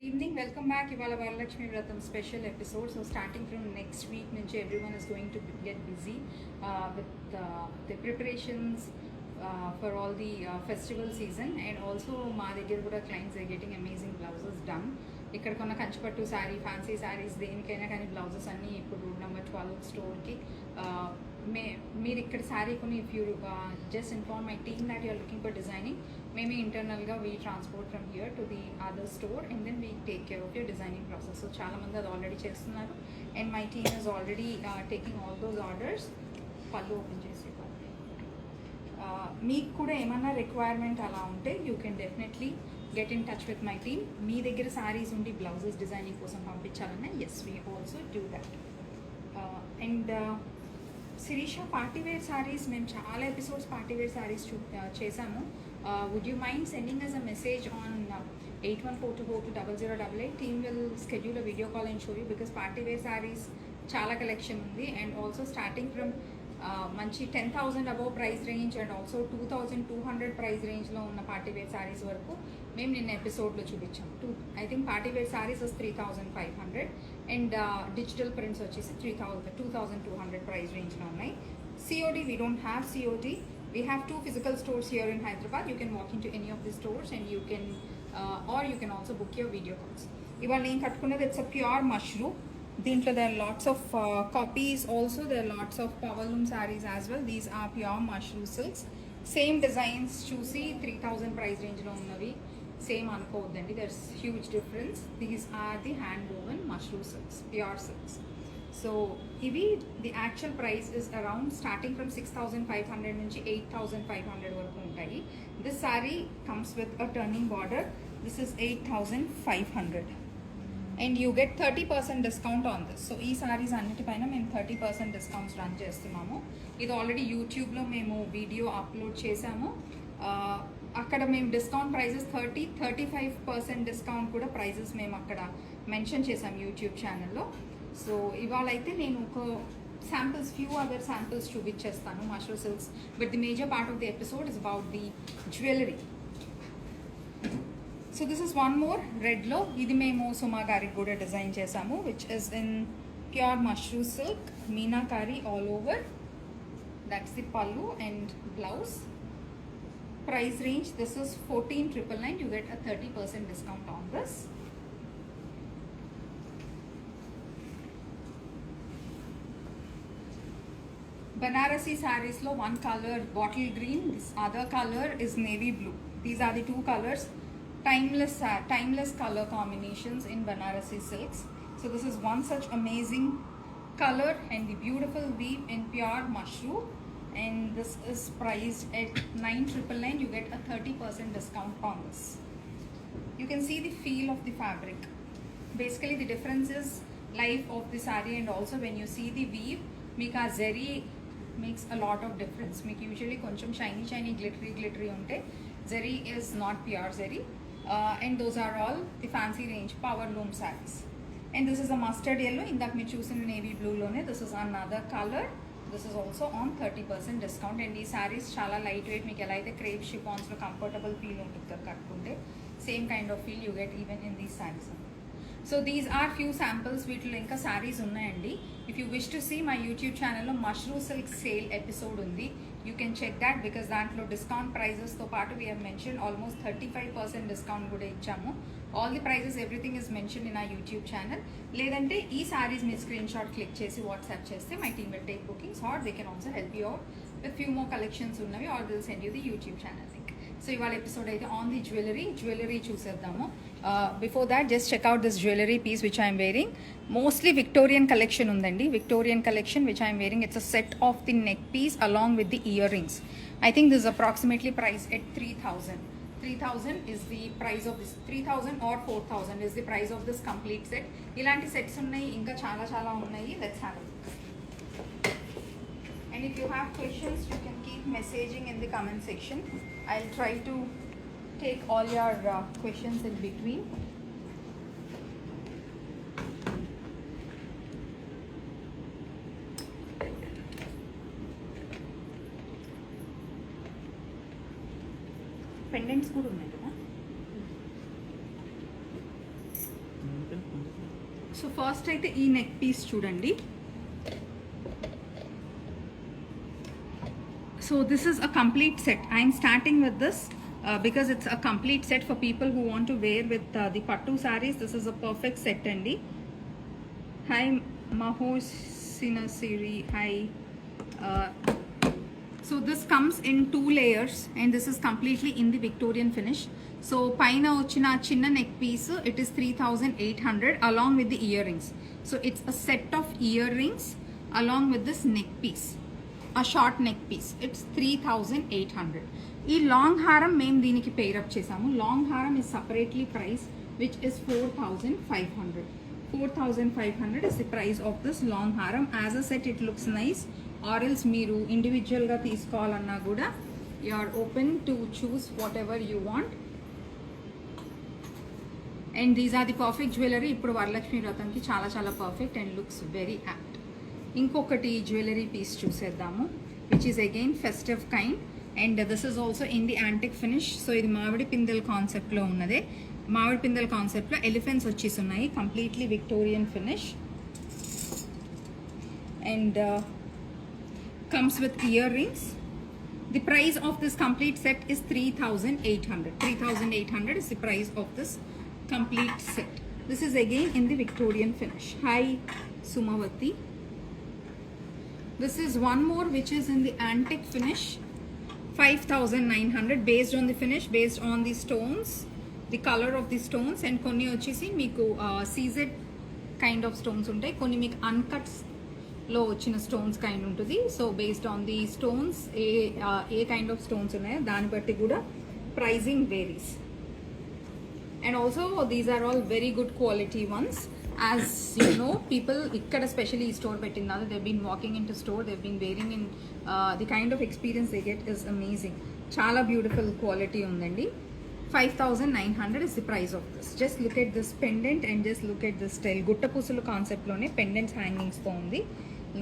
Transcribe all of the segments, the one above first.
Evening, welcome back. Ivala Varalakshmi Vratam special episode. So starting from next week, nunchi everyone is going to get busy with the preparations for all the festival season, and also మా దగ్గర కూడా clients are getting amazing blouses done. ఇక్కడ కొన్న కంచిపట్టు sari, fancy saris దేనికైనా కానీ blouses అన్నీ ఇప్పుడు number 12 స్టోర్కి మీరు ఇక్కడ శారీ కొని if you just inform my team that you're looking for designing, మేమే ఇంటర్నల్గా we transport from here to the other store and then we take care of your designing process. So చాలామంది అది ఆల్రెడీ చేస్తున్నారు and my team is already taking all those orders. పళ్ళు open చేసి మీకు కూడా ఏమన్నా రిక్వైర్మెంట్ అలా ఉంటే you can definitely get in touch with my team. మీ దగ్గర శారీస్ ఉండి బ్లౌజెస్ డిజైనింగ్ కోసం పంపించాలన్నా yes we also do that. And Shirisha party wear saris, మేము చాలా ఎపిసోడ్స్ పార్టీవేర్ శారీస్ చేశాము. Would you mind sending us a message on 8142420088? Team will schedule a video call and show you, because party wear saris చాలా collection ఉంది. And also starting from మంచి 10,000 above price range and also 2,200 price రేంజ్లో ఉన్న party wear saris వరకు మేము నిన్న ఎపిసోడ్లో చూపించాం. ఐ థింక్ పార్టీవేర్ శారీస్ వస్తే 3,500 అండ్ డిజిటల్ ప్రింట్స్ వచ్చేసి 2,200 ప్రైస్ రేంజ్లో ఉన్నాయి. COD we don't have COD. We have 2 physical stores here in Hyderabad. You can walk into any of the stores and you can or you can also book your video calls. ఇవాళ నేను కట్టుకున్నది it's a pure mushroom. దీంట్లో there are lots of copies also. There are lots of power loom sarees as well. These are pure mushroom silks. Same designs చూసి 3,000 price రేంజ్లో ఉన్నవి same అనుకోవద్దండి, there's huge difference. These are the hand woven mushroom silks, pure silks. So ఇవి the actual price is around starting from 6,500 నుంచి 8,500 వరకు ఉంటాయి. This saree comes with a turning border. This is 8,500 and you get 30% discount on this. So ఈ సారీస్ అన్నిటిపైన మేము 30% discounts run చేస్తున్నాము. ఇది already యూట్యూబ్లో మేము వీడియో అప్లోడ్ చేసాము. అక్కడ మేము డిస్కౌంట్ ప్రైజెస్ 35% డిస్కౌంట్ కూడా ప్రైజెస్ మేము అక్కడ మెన్షన్ చేసాం యూట్యూబ్ ఛానల్లో. సో ఇవాళ అయితే నేను ఒక శాంపిల్స్, ఫ్యూ అదర్ శాంపిల్స్ చూపించేస్తాను mushroom silks, but the major part of the episode is about the jewellery. So this is one more రెడ్లో. ఇది మేము సుమా గారికి కూడా డిజైన్ చేసాము, which is in pure mushroom silk, meenakari all over. That's the pallu and blouse. Price range, this is 14,999. You get a 30% discount on this. Banarasi sarees lo one color bottle green, this other color is navy blue. These are the two colors, timeless color combinations in Banarasi silks. So this is one such amazing color and the beautiful weave in pure mushroom. And this is priced at 9,999. You get a 30% discount on this. You can see the feel of the fabric. Basically the difference is life of the saree, and also when you see the weave, meeka zari makes a lot of difference. Meek usually koncham shiny glittery unte, zari is not pure zari. And those are all the fancy range power loom sarees. And this is a mustard yellow. Indak me choosing navy blue lone. This is another color. This is also on 30% discount. And these sarees chala lightweight, meeku ela aithe crepe chiffons lo comfortable feel untundi kattukunte, same kind of feel you get even in these sarees. So these are few samples. వీటిలో ఇంకా sarees ఉన్నాయండి. If you wish to see my YouTube channel లో mushroom silk sale episode ఉంది, you can check that, because దాంట్లో discount prices తో పాటు we have mentioned almost 35% discount కూడా ఇచ్చాము. All the prices, everything is mentioned in our YouTube channel. లేదంటే ఈ sarees మీ screen shot click చేసి వాట్సాప్ చేస్తే my team will take bookings, or they can also help you out with few more collections ఉన్నవి, or they'll send you the YouTube channel link. So ఇవాళ episode అయితే on the jewellery చూసేద్దాము. Before that just check out this jewellery piece which I'm wearing. Mostly Victorian collection ఉందండి. Victorian collection which I'm wearing. It's a set of the neck piece along with the earrings. I think this approximately price at 3,000. 3,000 is the price of this. 3,000 or 4,000 is the price of this complete set. ఇలాంటి sets ఉన్నాయి, ఇంకా చాలా ఉన్నాయి. Let's have it. And if you have questions, you can keep messaging in the comment section. I'll try to take all your questions in between. Pendants kuda unnai kada. So first అయితే ఈ neck piece చూడండి. So this is a complete set. I am starting with this because it's a complete set for people who want to wear with the pattu sarees. This is a perfect set andi. Hi Mahosina Siri. Hi. So this comes in 2 layers and this is completely in the Victorian finish. So paina ochina chinna neck piece, it is 3800 along with the earrings. So it's a set of earrings along with this neck piece. A short neck piece, it's 3800. ఈ long హారం మేము దీనికి pair up చేసాము. Long హారం is separately priced, which is 4500. 4500 is the price of this long haram. As a set it looks nice, or else మీరు individual గా తీసుకోవాలన్నా కూడా you are open to choose whatever you want. And these are the perfect jewelry. ఇప్పుడు వరలక్ష్మి వ్రతంకి చాలా చాలా perfect and looks very apt. ఇంకొకటి jewellery piece చూసేద్దాము, which is again festive kind and this is also in the antique finish. So ఇది మామిడి పిందెల్ కాన్సెప్ట్లో ఉన్నదే. మామిడి పిందెల్ కాన్సెప్ట్లో ఎలిఫెంట్స్ వచ్చేసి ఉన్నాయి. Completely Victorian finish and comes with ear rings. The price of this complete set is 3800. 3800 is the price of this complete set. This is again in the Victorian finish. Hi Sumavati. This is one more which is in the antique finish, 5900 based on the finish, based on the stones, the color of the stones, and konni vachesi meeku CZ kind of stones untai, konni meeku uncuts lo vachina stones kind untudi. So based on the stones a kind of stones unnayo dani batti kuda pricing varies. And also these are all very good quality ones. As you know, people ikkada especially store pettinada, they've been walking into store, they've been wearing in the kind of experience they get is amazing. Chala beautiful quality undandi. 5900 is the price of this. Just look at this pendant and just look at this style. Gutta pusulu concept lone pendants hangings tho undi.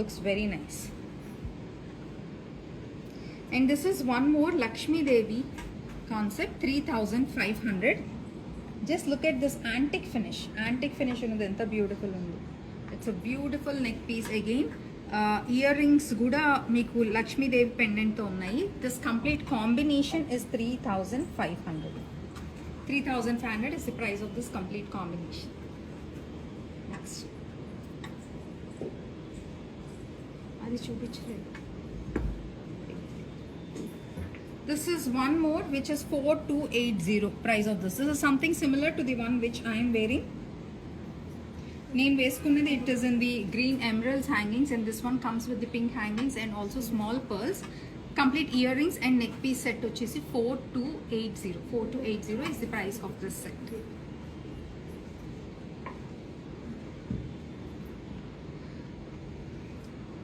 Looks very nice. And this is one more Lakshmi Devi concept, 3500. Just look at this antique finish. Antique finish ఉన్నది ఎంత beautiful ఉంది. It's a beautiful neck piece again. Earrings కూడా మీకు లక్ష్మీదేవి పెండెంట్తో ఉన్నాయి. This complete combination is 3500. 3500 is the price of this complete combination. Next. అది చూపించలేదు. This is one more which is 4280 price of this. This is something similar to the one which I am wearing. Name veskunnadi, it is in the green emeralds hangings and this one comes with the pink hangings and also small pearls. Complete earrings and neck piece set vachesi 4280. 4280 is the price of this set.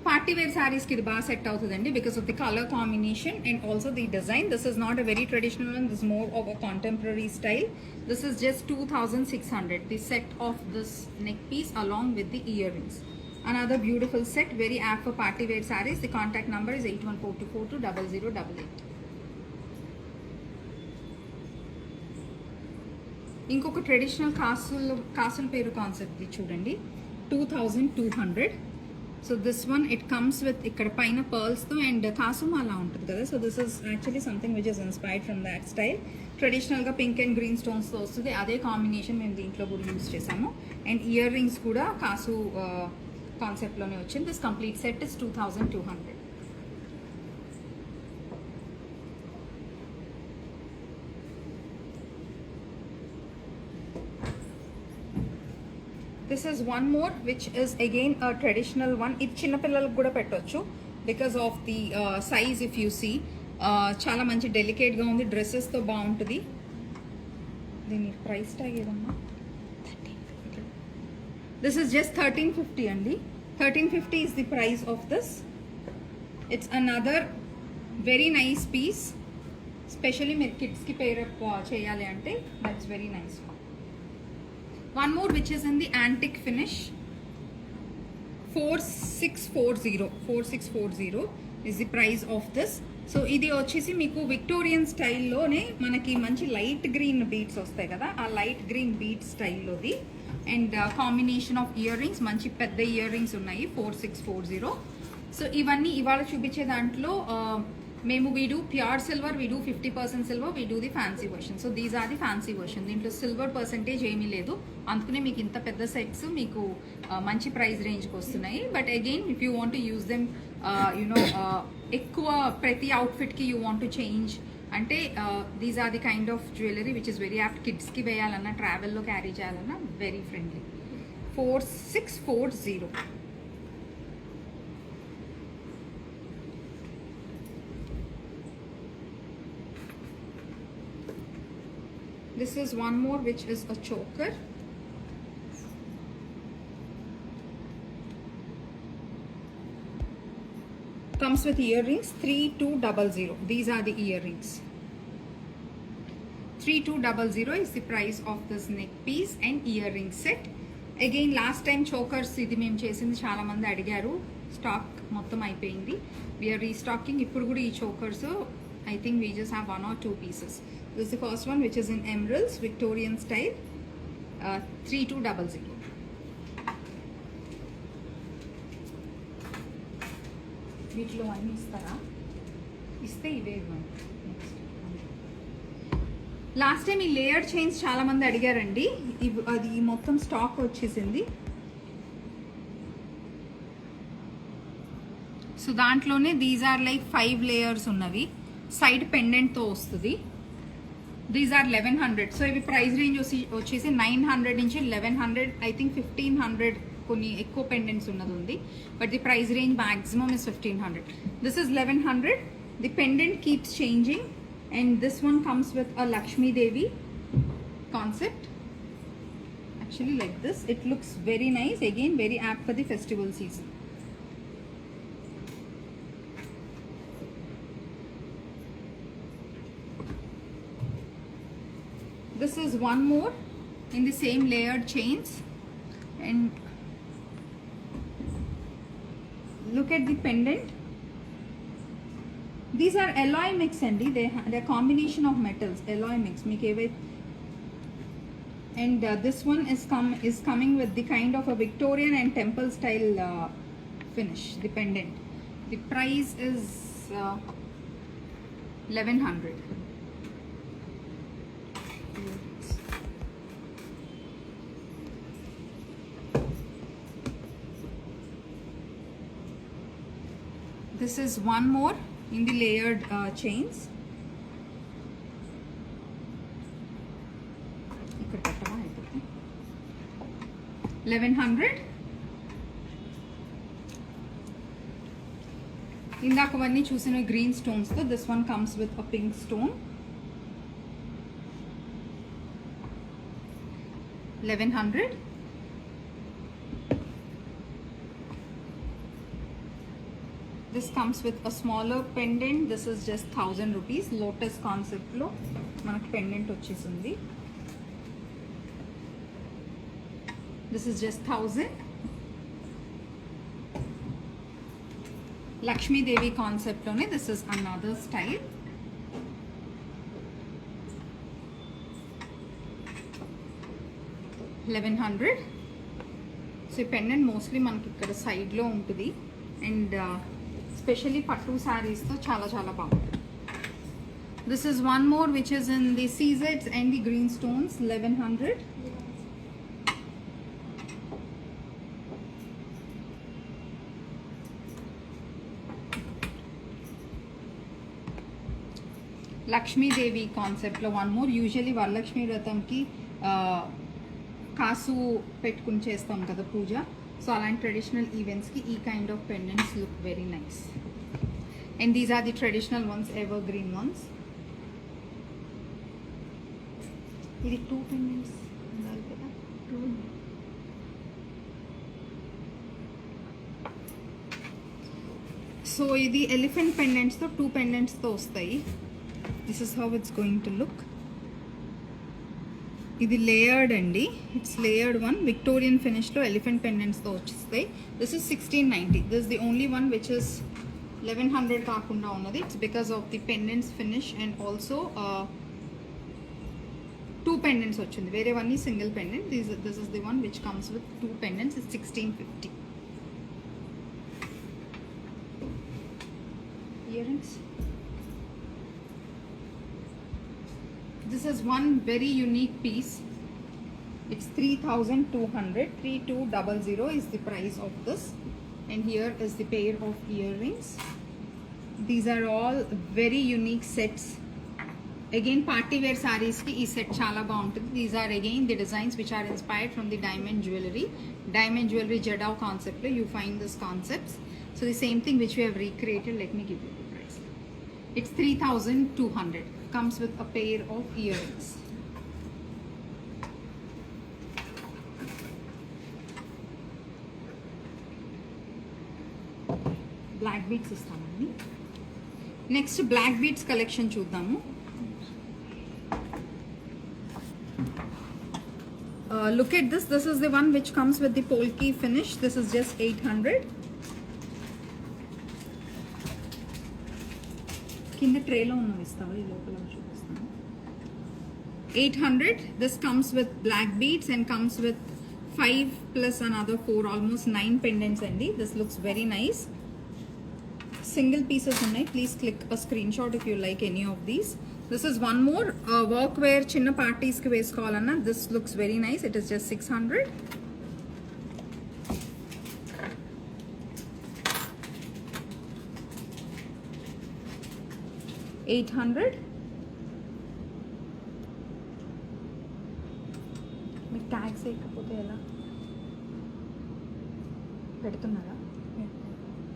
Party wear saris కి ఇది బాగా set అవుతుందండి because of the colour combination and also the design. This is not a very traditional one, this more of a contemporary style. This is just 2600, the set of this neck piece along with the earrings. Another beautiful set, very apt for party wear sarees. The contact number is 8142420088. ఇంకొక traditional కాసుల పేరు concept చూడండి, 2200. So this one it comes with ఇక్కడ పైన పర్ల్స్తో and కాసుమ అలా ఉంటుంది కదా. So this is actually something which is inspired from that style. ట్రెడిషనల్గా పింక్ అండ్ గ్రీన్ స్టోన్స్తో వస్తుంది, అదే కాంబినేషన్ మేము దీంట్లో కూడా యూజ్ చేసాము. అండ్ ఇయర్ రింగ్స్ కూడా కాసు కాన్సెప్ట్లోనే వచ్చింది. This complete set is 2200. This is one more which is again a traditional one. ఇది చిన్న పిల్లలకు కూడా పెట్టొచ్చు because of the size. If you see చాలా మంచి డెలికేట్గా ఉంది, డ్రెస్సెస్తో బాగుంటుంది. దీని ప్రైస్ ట్యాగ్ ఏదమ్మా? This is just 1350 అండి. 1350 is the price of this. It's another very nice piece, especially మీరు కిడ్స్కి పేర్ అప్ చేయాలి అంటే that's very nice. One more which is in the antique finish, 4640 is the price of this. So ఇది వచ్చేసి మీకు Victorian స్టైల్లోనే మనకి మంచి light green beats వస్తాయి కదా, ఆ లైట్ గ్రీన్ బీట్ స్టైల్లోది and combination of earrings, మంచి పెద్ద ఇయర్ రింగ్స్ ఉన్నాయి 4640. సో ఇవన్నీ ఇవాళ చూపించే దాంట్లో మేము we do pure silver, we do 50% silver, we do the fancy version. So these are the fancy version. దీంట్లో సిల్వర్ పర్సెంటేజ్ ఏమీ లేదు, అందుకనే మీకు ఇంత పెద్ద సెట్స్ మీకు మంచి ప్రైస్ రేంజ్కి వస్తున్నాయి. But again if you want to use them ఎక్కువ ప్రతి అవుట్ఫిట్కి యూ వాంట్ టు చేంజ్ అంటే these are the kind of jewellery which is very apt. కిడ్స్కి వేయాలన్నా, ట్రావెల్లో క్యారీ చేయాలన్నా very friendly. 4640. This is one more which is a choker. Comes with earrings 3200. These are the earrings. 3200 is the price of this neck piece and earring set. Again last time chokers ఇది మేము చేసింది చాలా మంది అడిగారు, stock మొత్తం అయిపోయింది. We are restocking. ఇప్పుడు కూడా ఈ chokers I think we just have 1 or 2 pieces. This is the first one which is in emeralds, Victorian style, 3200. వీటిలో అన్నీ ఇస్తారా? ఇస్తే ఇవే ఇవ్వండి. నెక్స్ట్ లాస్ట్ టైం ఈ లేయర్డ్ చైన్స్ చాలా మంది అడిగారండి, అది మొత్తం స్టాక్ వచ్చేసింది. సో దాంట్లోనే దీస్ ఆర్ లైక్ 5 లేయర్స్ ఉన్నవి, సైడ్ పెండెంట్తో వస్తుంది. These are 1100. సో ఇవి ప్రైస్ రేంజ్ వచ్చేసి 900 నుంచి 1100, ఐ థింక్ 1500 కొన్ని ఎక్కువ పెండెంట్స్ ఉన్నది ఉంది. But the price range maximum is 1500. This is 1100. The pendant keeps changing and this one comes with a Lakshmi Devi concept. Actually like this, it looks very nice, again very apt for the festival season. This is one more in the same layered chains, and look at the pendant. These are alloy mix andi, they're combination of metals, alloy mix meek eve. And this one is coming with the kind of a Victorian and temple style finish, the pendant. The price is 1100. This is one more in the layered chains. 1100. ఇందాకవన్నీ చూసిన green stones తో this one comes with a pink stone. 1100. This comes with a smaller pendant. This is just 1000 rupees. Lotus concept lo manaku pendant vachesindi. This is just 1000. Lakshmi Devi concept lone this is another style. 1100. So ఈ pendant mostly మనకి ఇక్కడ side లో ఉంటుంది and especially పట్టు sarees తో చాలా చాలా బాగుంటుంది. This is one more which is in the CZs and the green stones. 1100. Lakshmi Devi కాన్సెప్ట్లో వన్ మోర్. యూజువలీ వరలక్ష్మి వ్రతంకి కాసు పెట్టుకుని చేస్తాం కదా పూజ, సో అలాంటి ట్రెడిషనల్ ఈవెంట్స్కి ఈ kind of pendants look very nice. And these are the traditional ones, evergreen ones. ఇది 2 పెండెంట్స్ ఉండాలి కదా, 2. సో ఇది ఎలిఫెంట్ పెండెంట్స్తో 2 పెండెంట్స్తో వస్తాయి. This is how it's going to look. ఇది లేయర్డ్ అండి, ఇట్స్ లేయర్డ్ వన్. విక్టోరియన్ ఫినిష్లో ఎలిఫెంట్ పెండెంట్స్తో వచ్చేస్తాయి. This is 1690. This the only one which is 1100 కాకుండా ఉన్నది. It's because of the pendants finish and also 2 pendants వచ్చింది, వేరేవన్నీ single pendant. This is the one which comes with 2 pendants. It's 1650. Earrings. This is one very unique piece. It's 3200. 3200 is the price of this, and here is the pair of earrings. These are all very unique sets. Again, party wear sarees ki ee set chala baaguntundi. These are again the designs which are inspired from the diamond jewelry. Diamond jewelry Jadao concept lo you find this concepts. So the same thing which we have recreated. Let me give you the price. It's 3200. Comes with a pair of earrings. Black beads istamandi. Next black beads collection చూద్దాము. Look at this. This is the one which comes with the polki finish. This is just 800. కింద ట్రేలో ఉన్న ఇస్తావా, ఈ లోపల చూపిస్తాను. 800. This comes with black beads and comes with 5 plus another 4, almost 9 pendants అండి. This looks very nice. Single pieces ఉన్నాయి. Please click a screenshot if you like any of these. This is one more work wear చిన్న parties కి వేసుకోవాలన్నా. This looks very nice. It is just 600. $800. మీకు tags వేయకపోతే ఎలా పెడుతున్నారా?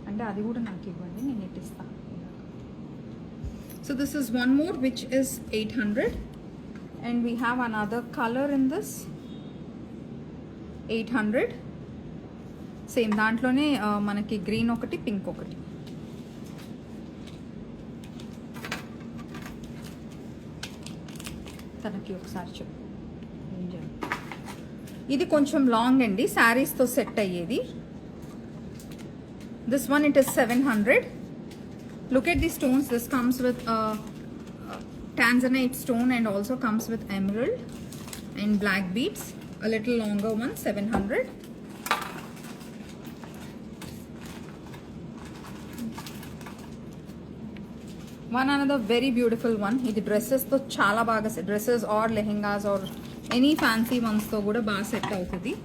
అంటే అది కూడా నాకు ఇవ్వండి, నేను ఇట్టిస్తాను. So this is one more which is 800, and we have another color in this 800. Same దాంట్లోనే మనకి గ్రీన్ ఒకటి, పింక్ ఒకటి. తనకి ఒకసారి చెప్పు. ఇది కొంచెం లాంగ్ అండి, శారీస్తో సెట్ అయ్యేది. This one it is 700. Look at the stones. This comes with tanzanite stone and also comes with emerald and black beads. A little longer one, 700. One another very beautiful one. It dresses to chala baga dresses or lehengas or any fancy ones to kuda baga set avutadi.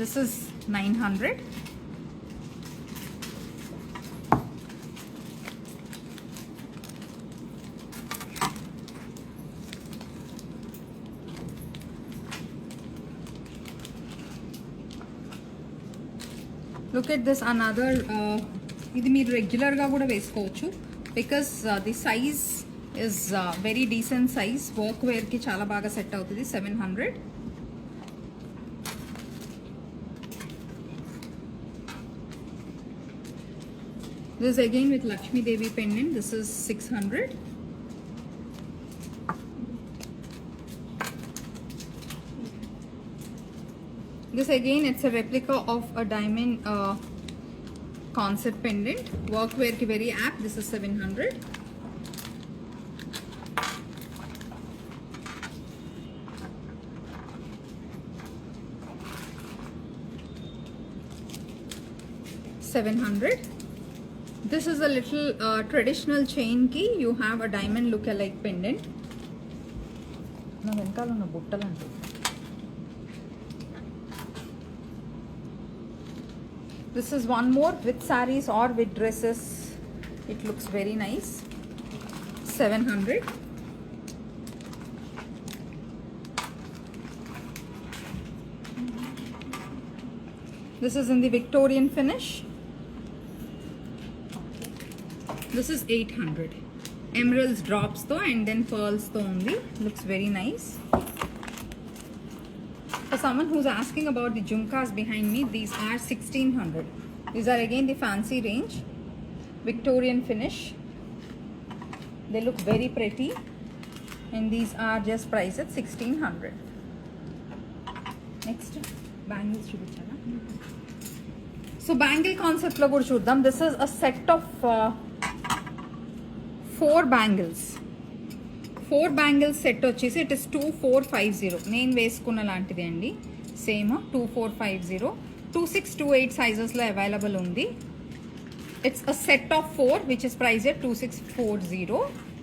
This is 900. Look at this another. ఇది మీరు రెగ్యులర్గా కూడా వేసుకోవచ్చు, because the size is very decent size. Work వేర్కి చాలా బాగా set అవుతుంది. 700. This again with Lakshmi Devi pendant. This is 600. This again, it's a replica of a diamond concept pendant. Workwear ki very apt. This is 700. $700. This is a little traditional chain key. You have a diamond look-alike pendant. Na venkala na buttalantu. This is one more with sarees or with dresses. It looks very nice. 700. This is in the Victorian finish. This is 800. Emeralds drops though and then pearls though only. Looks very nice. For someone who's asking about the jhumkas behind me, these are 1600. These are again the fancy range, Victorian finish. They look very pretty, and these are just priced at 1600. Next, bangles chudichala. So bangle concept lo kuda chuddam. This is a set of 4 bangles. 4 bangles set వచ్చేసి it is 2450. నేను వేసుకున్న లాంటిదే అండి, same 2450. 2628 సైజెస్లో available ఉంది. It's a set of 4 which is price at 2640.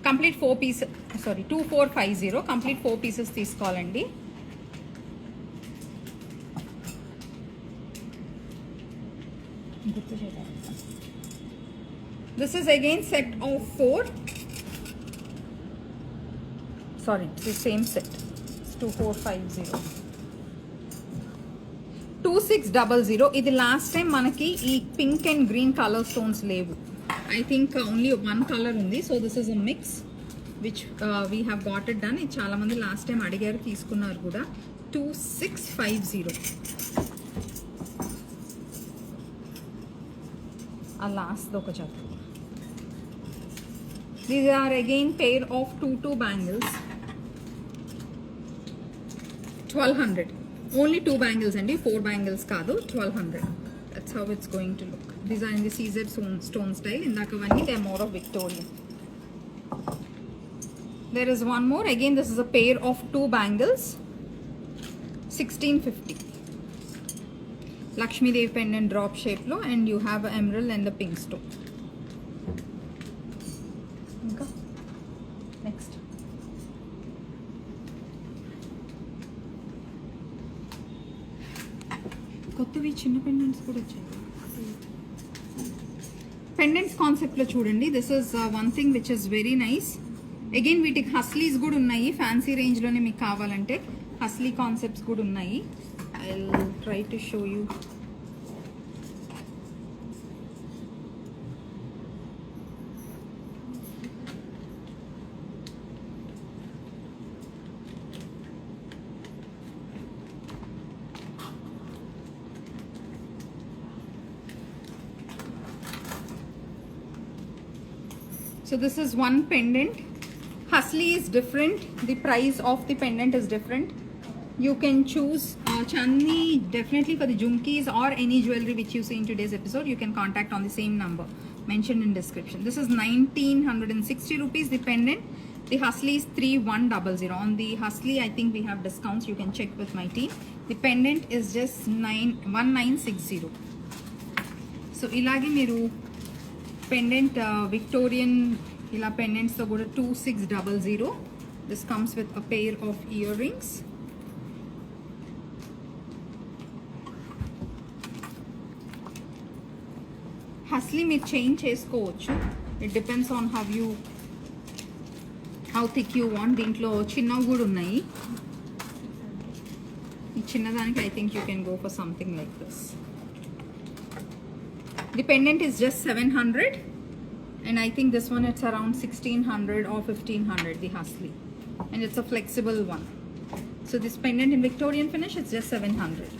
Complete 4 pieces, sorry 2450. Complete 4 pieces తీసుకోవాలండి. This is again set of 4. Sorry, it's the same set. It's 2450. 2600. ఇది last time మనకి ఈ pink and green colour stones లేవు. I think only 1 colour ఉంది. So this is a mix which we have got it done. ఇది చాలా మంది last time అడిగారు, తీసుకున్నారు కూడా. 2650. ఆ లాస్ట్ ఒక జత. These are again pair of 2 bangles. 1200. Only 2 bangles and 4 bangles kaadu. 1200. That's how it's going to look. These are in the CZ stone style. Indakavanni they are more of Victorian. There is one more. Again this is a pair of 2 bangles. 1650. Lakshmi Devi pendant drop shape lo, and you have an emerald and the pink stone. Next. కొత్తవి చిన్న pendants కూడా వచ్చాయి. Pendants కాన్సెప్ట్లో చూడండి. This is one thing which is very nice. Again వీటికి హస్లీస్ కూడా ఉన్నాయి. Fancy రేంజ్లోనే మీకు కావాలంటే హస్లీ కాన్సెప్ట్స్ కూడా ఉన్నాయి. I'll try to show you. So this is one pendant. Husly is different. The price of the pendant is different. You can choose Chandni definitely for the jhumkis or any jewelry which you see in today's episode. You can contact on the same number mentioned in description. This is 1960 rupees the pendant. The Husly is 3100. On the Husly I think we have discounts. You can check with my team. The pendant is just 1960. So ilagi meeru pendant Victorian ila pendants to kuda 2600. This comes with a pair of earrings. హస్లీ మీరు change చేసుకోవచ్చు. It depends on how thick you want. దీంట్లో చిన్నవి కూడా ఉన్నాయి. ఈ చిన్నదానికి I think you can go for something like this. The pendant is just 700 and I think this one it's around 1600 or 1500, the Husly, and it's a flexible one. So this pendant in Victorian finish, it's just 700.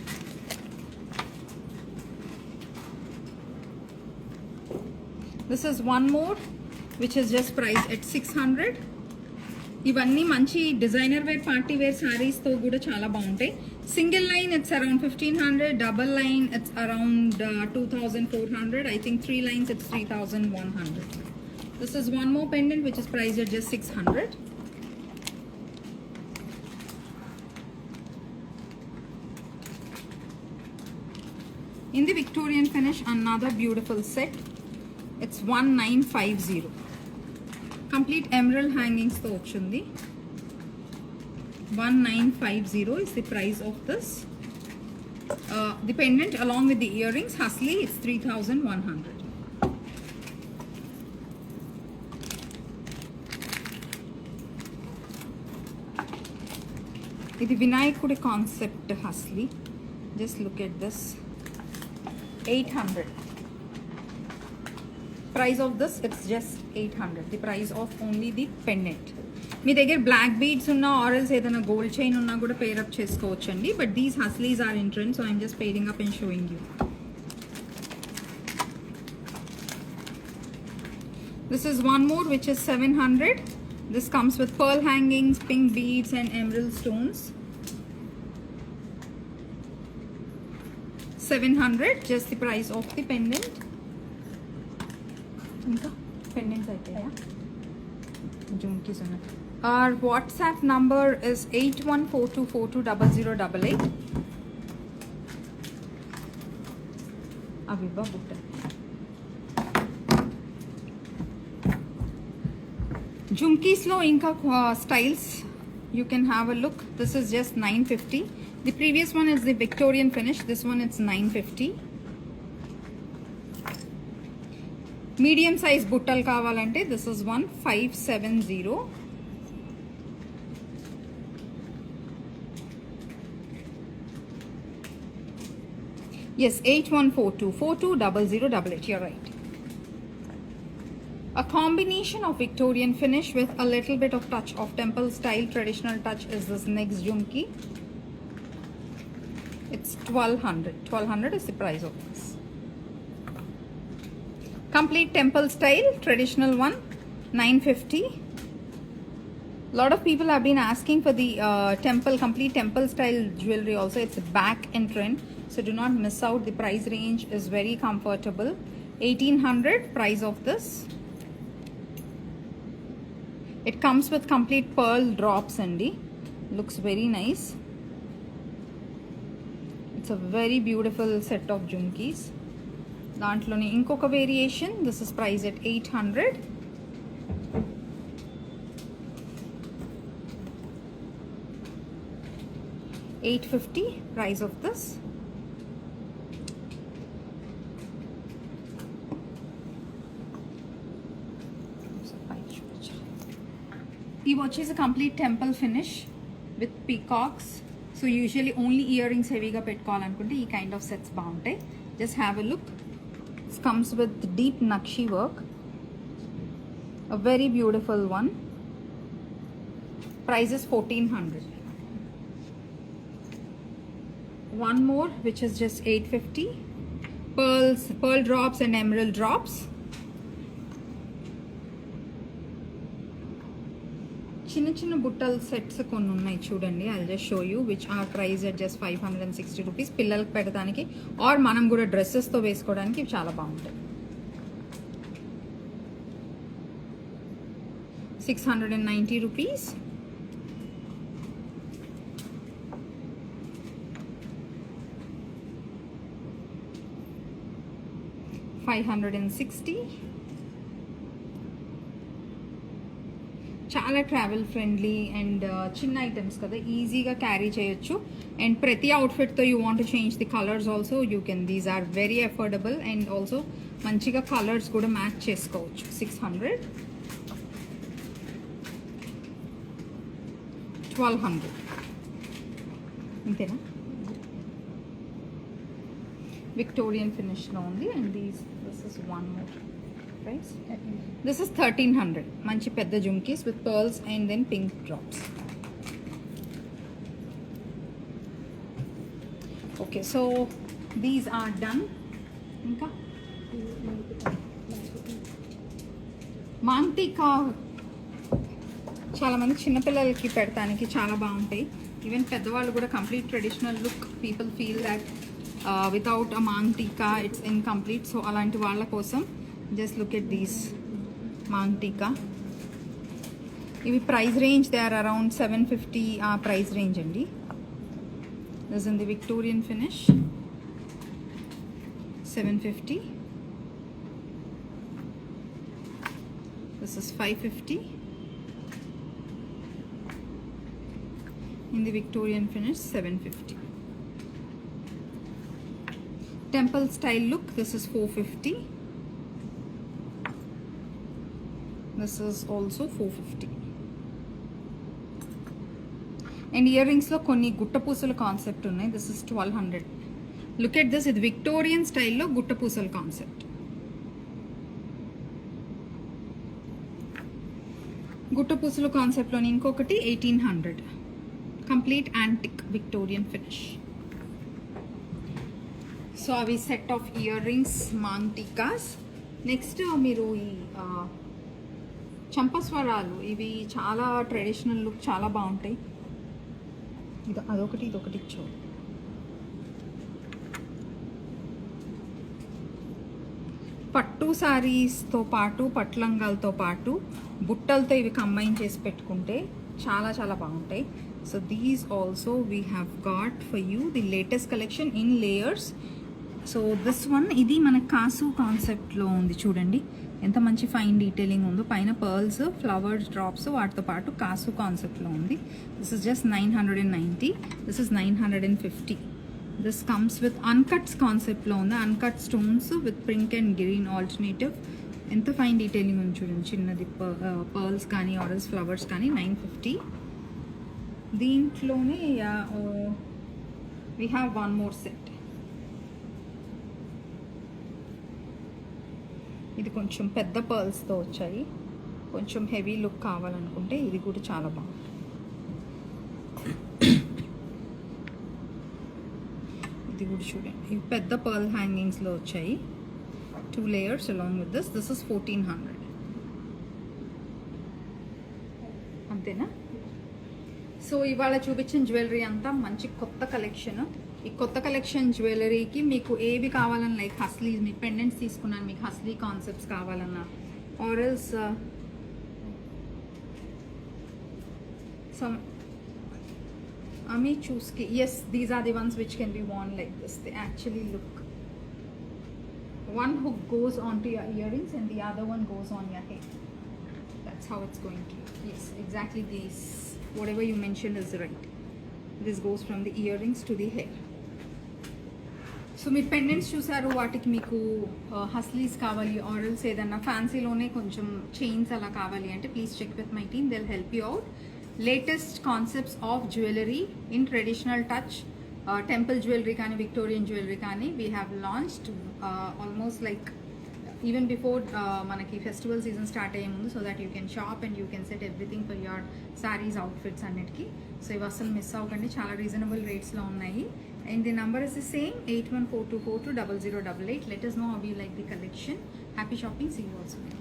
This is one more which is just priced at 600. ఇవన్నీ మంచి designer wear party wear saris తో కూడా చాలా బాగుంటాయి. Single line it's around 1500, double line it's around 2400. I think 3 lines it's 3100. This is one more pendant which is priced at just 600. In the Victorian finish, another beautiful set. It's 1950. Complete emerald hangings తో వచ్చింది. 1950 is the price of this. The pendant along with the earrings, Husly, it's 3100. ఇది వినాయకుడి concept hasli. Just look at this. 800. Price of this, it's just 800. The price of only the pendant. మీ దగ్గర black beads ఉన్నా ఆరల్స్ ఏదైనా gold chain ఉన్నా కూడా pair up చేసుకోవచ్చండి. But these haslis are in trend, so I'm just pairing up and showing you. This is one more which is 700. This comes with pearl hangings, pink beads and emerald stones. 700, just the price of the pendant. ఇంకా pendants అయిపోయా, జుమ్కీస్ ఉన్నాయి. Our WhatsApp number is 8142420088. Aviva Butta. Jumkis lo inka styles. You can have a look. This is just 950. The previous one is the Victorian finish. This one it's 950. Medium size buttal kavalante. This is 1570. Yes, 8142420088. You're right. A combination of Victorian finish with a little bit of touch of temple style traditional touch is this next jumki. It's 1200. 1200 is the price of this. Complete temple style traditional one, 950. Lot of people have been asking for the complete temple style jewelry also. It's back in trend, so do not miss out. The price range is very comfortable. 1800 price of this. It comes with complete pearl drops, Andy. Looks very nice. It's a very beautiful set of jumkis. Dantloni inkoka variation. This is priced at 800. $850 price of this. He watches a complete temple finish with peacocks. So usually only earrings heavy ga pettukovalanunte ee kind of sets bauntai. Just have a look. This comes with deep nakshi work. A very beautiful one. Price is 1400. One more which is just 850. Pearl drops and emerald drops. చిన్న బుట్టల sets కొన్ని ఉన్నాయి చూడండి. I just show you which are price at just 560 rupees. పిల్లలకి పెట్టడానికి are మనం కూడా డ్రెస్సెస్తో వేసుకోవడానికి ఇవి చాలా బాగుంటాయి. 690 రూపీస్. $560. చాలా ట్రావెల్ ఫ్రెండ్లీ అండ్ చిన్న ఐటమ్స్ కదా, ఈజీగా క్యారీ చేయొచ్చు. అండ్ ప్రతి అవుట్ఫిట్తో you want change the colours also you can. These are very affordable and also మంచిగా కలర్స్ కూడా మ్యాచ్ చేసుకోవచ్చు. 600. 1200 అంతేనా? విక్టోరియన్ ఫినిష్లో ఉంది. And this is one more price. This is 1300. మంచి పెద్ద jhumkis with pearls and then pink drops. Okay, so these are done. ఇంకా మాంటికా చాలా మంది చిన్నపిల్లలకి పెడతానికి చాలా బాగుంటాయి. ఈవెన్ పెద్దవాళ్ళు కూడా complete traditional look. People feel that without a మాంటికా it's incomplete. So అలాంటి వాళ్ళ కోసం just look at these Mangtika. Ivi price range they are around 750 price range andi. This is in the Victorian finish. 750. This is 550. In the Victorian finish 750. Temple style look, this is 450. This is also 450. And earrings lo konni gutta పూసల concept ఉన్నాయి. This is 1200. Look at this, ఇది Victorian స్టైల్లో గుట్ట పూసల concept. గుట్ట పూసల కాన్సెప్ట్లోని ఇంకొకటి 1800. Complete antique Victorian finish. So అవి set of ear rings మాంటికాస్. Next మీరు ఈ చంపస్వరాలు, ఇవి చాలా ట్రెడిషనల్ లుక్, చాలా బాగుంటాయి. అదొకటి ఇదొకటి ఇచ్చో. పట్టు శారీస్తో పాటు పట్లంగాలతో పాటు బుట్టలతో ఇవి కంబైన్ చేసి పెట్టుకుంటే చాలా చాలా బాగుంటాయి. So these also we have got for you the latest collection in layers. So this one ఇది మన కాసు కాన్సెప్ట్లో ఉంది చూడండి, ఎంత మంచి ఫైన్ డీటెయిలింగ్ ఉందో. పైన పర్ల్స్, ఫ్లవర్స్, డ్రాప్స్ వాటితో పాటు కాసు కాన్సెప్ట్లో ఉంది. This is just 990, this is 950. This comes with అన్కట్స్ కాన్సెప్ట్లో ఉంది, uncut stones with pink and green alternative. ఎంత ఫైన్ డీటెయిలింగ్ ఉంది చూడండి, చిన్నది పర్ల్స్ కానీ ఆర్డర్స్ ఫ్లవర్స్ కానీ. 950. దీంట్లోనే we have one more set. ఇది కొంచెం పెద్ద పర్ల్స్తో వచ్చాయి, కొంచెం హెవీ లుక్ కావాలనుకుంటే ఇది కూడా చాలా బాగుంటుంది. ఇది కూడా చూడండి, ఇవి పెద్ద పర్ల్ హ్యాంగింగ్స్లో వచ్చాయి, 2 layers along with this. This is 1400. అంతేనా? సో ఇవాళ చూపించిన జ్యువెలరీ అంతా మంచి కొత్త కలెక్షన్. ఈ కొత్త కలెక్షన్ జ్యువెలరీకి మీకు ఏవి కావాలన్నా, లైక్ హస్లీ, మీ పెండెంట్స్ తీసుకున్నాను, మీకు హస్లీ కాన్సెప్ట్స్ కావాలన్నా, ఆర్ఎల్స్ some Ami Chuski. Yes, these are the ones which can be worn like this. They actually look, one hook goes onto your earrings and the other one goes on your head. That's how it's going to. Yes, exactly this. Whatever you mentioned is right. This goes from the earrings to the hair. So me pendants చూసారు, వాటికి మీకు హస్లీస్ కావాలి, ఆరల్స్ ఏదన్నా ఫ్యాన్సీలోనే కొంచెం chains అలా కావాలి అంటే please check with my team, they'll help you out. Latest concepts of jewellery in traditional touch, temple jewellery కానీ విక్టోరియన్ జ్యువెలరీ కానీ we have launched almost like even before మనకి ఫెస్టివల్ సీజన్ స్టార్ట్ అయ్యే ముందు, so that you can shop and you can set everything for your saris, outfits అన్నిటికీ. సో ఇవి అసలు miss అవ్వకండి, చాలా రీజనబుల్ రేట్స్లో ఉన్నాయి. And the number is the same, 8142420088. Let us know how you like the collection. Happy shopping. See you all soon.